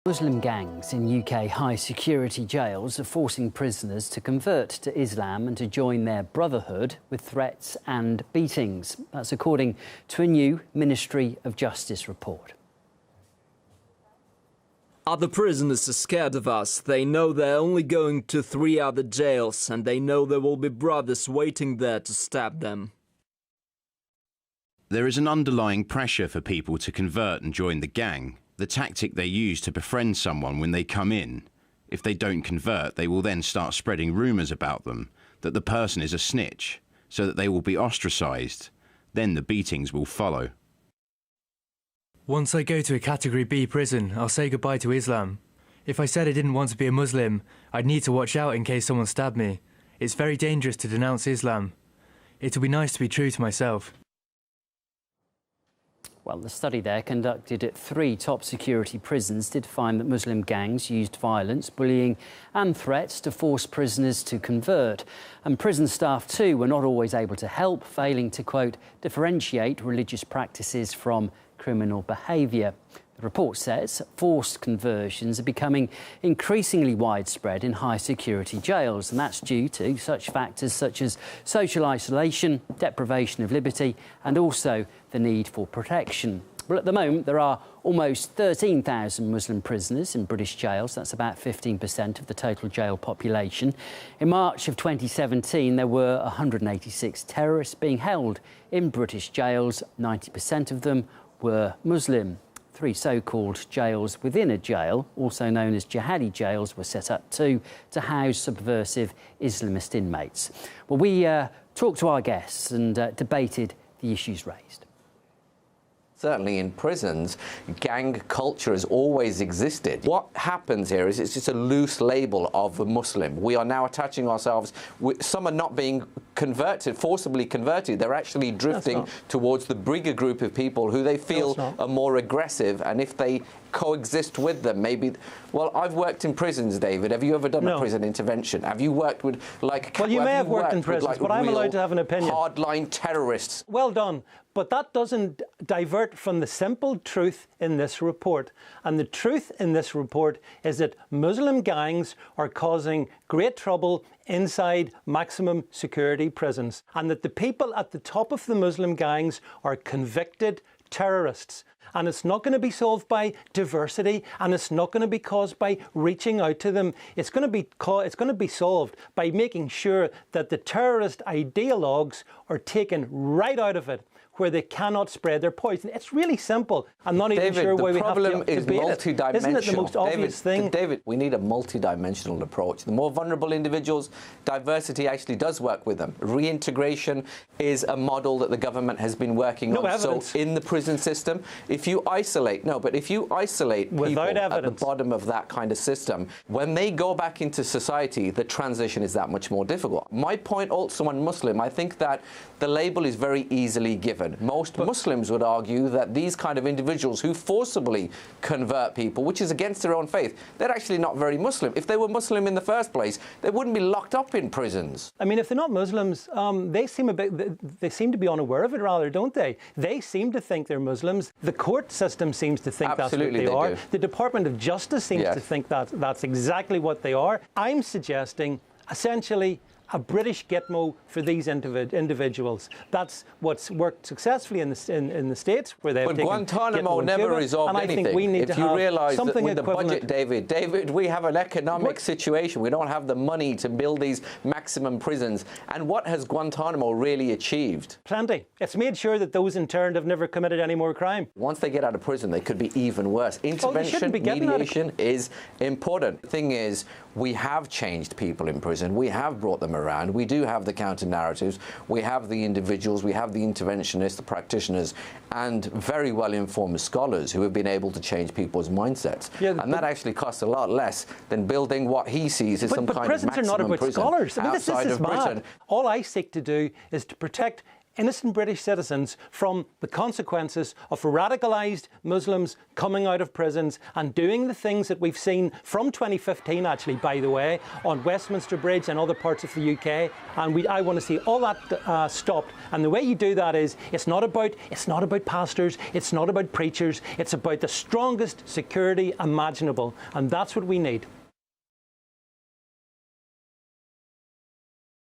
Muslim gangs in UK high-security jails are forcing prisoners to convert to Islam and to join their brotherhood with threats and beatings. That's according to a new Ministry of Justice report. Other prisoners are scared of us. They know they're only going to 3 other jails, and they know there will be brothers waiting there to stab them. There is an underlying pressure for people to convert and join the gang. The tactic they use to befriend someone when they come in. If they don't convert, they will then start spreading rumours about them, that the person is a snitch, so that they will be ostracised. Then the beatings will follow. Once I go to a Category B prison, I'll say goodbye to Islam. If I said I didn't want to be a Muslim, I'd need to watch out in case someone stabbed me. It's very dangerous to denounce Islam. It'll be nice to be true to myself. Well, the study there, conducted at 3 top security prisons, did find that Muslim gangs used violence, bullying and threats to force prisoners to convert. And prison staff too were not always able to help, failing to, quote, differentiate religious practices from criminal behaviour. The report says forced conversions are becoming increasingly widespread in high-security jails, and that's due to such factors such as social isolation, deprivation of liberty and also the need for protection. Well, at the moment, there are almost 13,000 Muslim prisoners in British jails. That's about 15% of the total jail population. In March of 2017, there were 186 terrorists being held in British jails. 90% of them were Muslim. 3 so-called jails within a jail, also known as jihadi jails, were set up too to house subversive Islamist inmates. Well, we talked to our guests and debated the issues raised. Certainly in prisons, gang culture has always existed. What happens here is it's just a loose label of a Muslim. We are now attaching ourselves, some are not being converted, forcibly converted. They're actually drifting towards the bigger group of people who they feel are more aggressive, and if they coexist with them, maybe. Well, I've worked in prisons, David. Have you ever done a prison intervention? Have you worked with, like... Well, you may have worked in prisons, but I'm allowed to have an opinion. Hardline terrorists. Well done. But that doesn't divert from the simple truth in this report. And the truth in this report is that Muslim gangs are causing great trouble inside maximum security prisons, and that the people at the top of the Muslim gangs are convicted terrorists. And it's not going to be solved by diversity, and it's not going to be caused by reaching out to them. It's going to be solved by making sure that the terrorist ideologues are taken right out of it, where they cannot spread their poison. It's really simple. I'm not even sure why we have to debate it. The problem is multidimensional. Isn't it the most obvious thing? David, we need a multidimensional approach. The more vulnerable individuals, diversity actually does work with them. Reintegration is a model that the government has been working on. Evidence. So in the prison system, if you isolate people at the bottom of that kind of system, when they go back into society, the transition is that much more difficult. My point also on Muslim, I think that the label is very easily given. Most Muslims would argue that these kind of individuals who forcibly convert people, which is against their own faith, they're actually not very Muslim. If they were Muslim in the first place, they wouldn't be locked up in prisons. I mean, if they're not Muslims, they seem to be unaware of it, rather, don't they? They seem to think they're Muslims. The court system seems to think Absolutely that's what they are. do. The Department of Justice seems to think that's exactly what they are. I'm suggesting, essentially, a British Gitmo for these individuals. That's what's worked successfully in the States, where they've taken Guantanamo never resolved anything. Think we need if to you have realise that something with the equivalent. budget, David, we have an economic situation. We don't have the money to build these maximum prisons. And what has Guantanamo really achieved? Plenty. It's made sure that those interned have never committed any more crime. Once they get out of prison, they could be even worse. Intervention, mediation is important. The thing is, we have changed people in prison. We have brought them around. We do have the counter-narratives. We have the individuals. We have the interventionists, the practitioners, and very well-informed scholars who have been able to change people's mindsets. And that actually costs a lot less than building what he sees as some kind of maximum prison. But prisons are not about scholars. I mean, this is Britain. mad. All I seek to do is to protect innocent British citizens from the consequences of radicalised Muslims coming out of prisons and doing the things that we've seen from 2015, actually, by the way, on Westminster Bridge and other parts of the UK. And I want to see all that stopped. And the way you do that is, it's not about pastors, it's not about preachers, it's about the strongest security imaginable. And that's what we need.